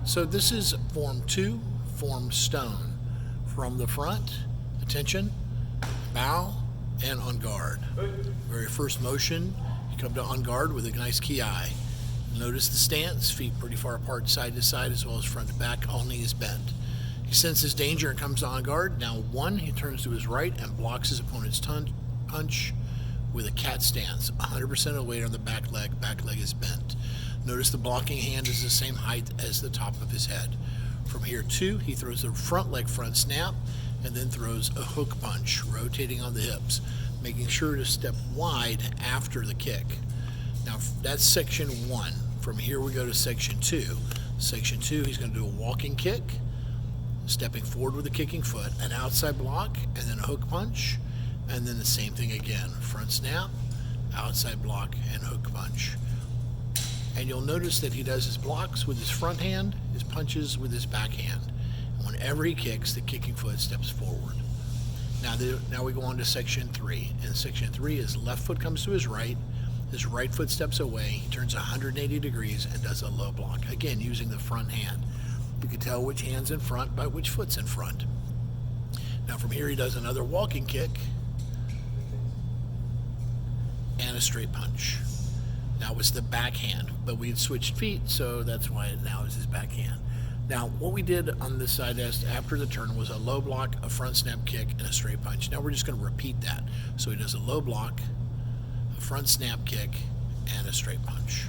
So this is form 2, form stone. From the front, attention, bow, and on guard. Very first motion, you come to on guard with a nice ki. Notice the stance, feet pretty far apart side to side as well as front to back, all knees bent. He senses danger and comes on guard. Now 1, he turns to his right and blocks his opponent's punch with a cat stance. 100% of the weight on the back leg is bent. Notice the blocking hand is the same height as the top of his head. From here 2, he throws the front leg front snap and then throws a hook punch, rotating on the hips, making sure to step wide after the kick. Now that's section 1. From here we go to section 2. Section 2, he's going to do a walking kick, stepping forward with a kicking foot, an outside block, and then a hook punch, and then the same thing again. Front snap, outside block, and hook punch. And you'll notice that he does his blocks with his front hand, his punches with his back hand. And whenever he kicks, the kicking foot steps forward. Now we go on to section 3. And section 3 is left foot comes to his right right foot steps away, he turns 180 degrees and does a low block, again using the front hand. You can tell which hand's in front by which foot's in front. Now from here he does another walking kick and a straight punch. Now it's the backhand, but we had switched feet, so that's why it now is his backhand. Now what we did on this side after the turn was a low block, a front snap kick, and a straight punch. Now we're just going to repeat that. So he does a low block, a front snap kick, and a straight punch.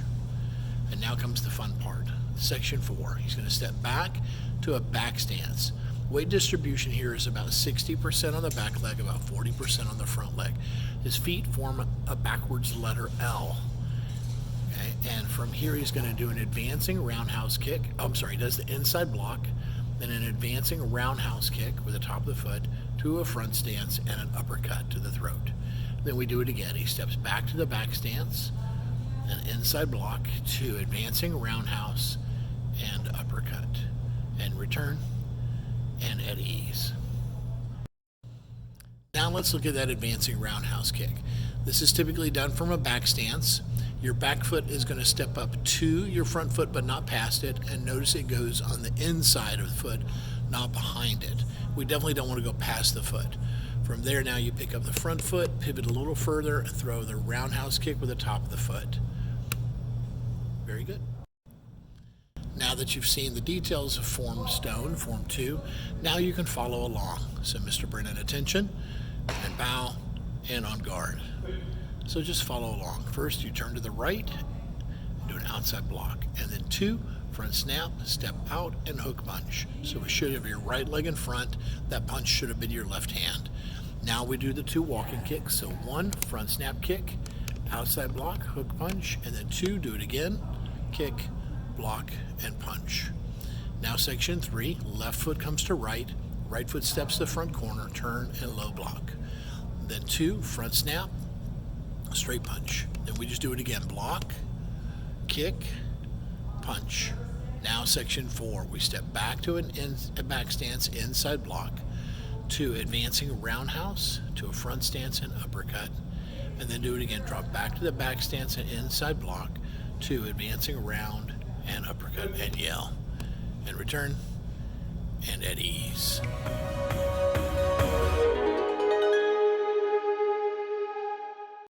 And now comes the fun part. Section 4, he's going to step back to a back stance. Weight distribution here is about 60% on the back leg, about 40% on the front leg. His feet form a backwards letter L. Okay? And from here he's going to do an advancing roundhouse kick. He does the inside block, then an advancing roundhouse kick with the top of the foot to a front stance and an uppercut to the throat. Then we do it again. He steps back to the back stance, an inside block to advancing roundhouse and uppercut, and return and at ease. Now let's look at that advancing roundhouse kick. This is typically done from a back stance. Your back foot is going to step up to your front foot but not past it, and notice it goes on the inside of the foot, not behind it. We definitely don't want to go past the foot. From there now you pick up the front foot, pivot a little further, and throw the roundhouse kick with the top of the foot. Very good. Now that you've seen the details of form stone, form 2, now you can follow along. So Mr. Brennan, attention, and bow, and on guard. So just follow along. First you turn to the right, do an outside block, and then 2, front snap, step out, and hook punch. So we should have your right leg in front. That punch should have been your left hand. Now we do the 2 walking kicks. So 1, front snap kick, outside block, hook punch, and then 2, do it again, kick, block, and punch. Now section 3, left foot comes to right foot steps to the front corner, turn, and low block. Then 2, front snap, straight punch. Then we just do it again, block, kick, punch. Now section 4, we step back to a back stance, inside block, to advancing roundhouse, to a front stance and uppercut, and then do it again, drop back to the back stance and inside block, to advancing round and uppercut and yell, and return and at ease.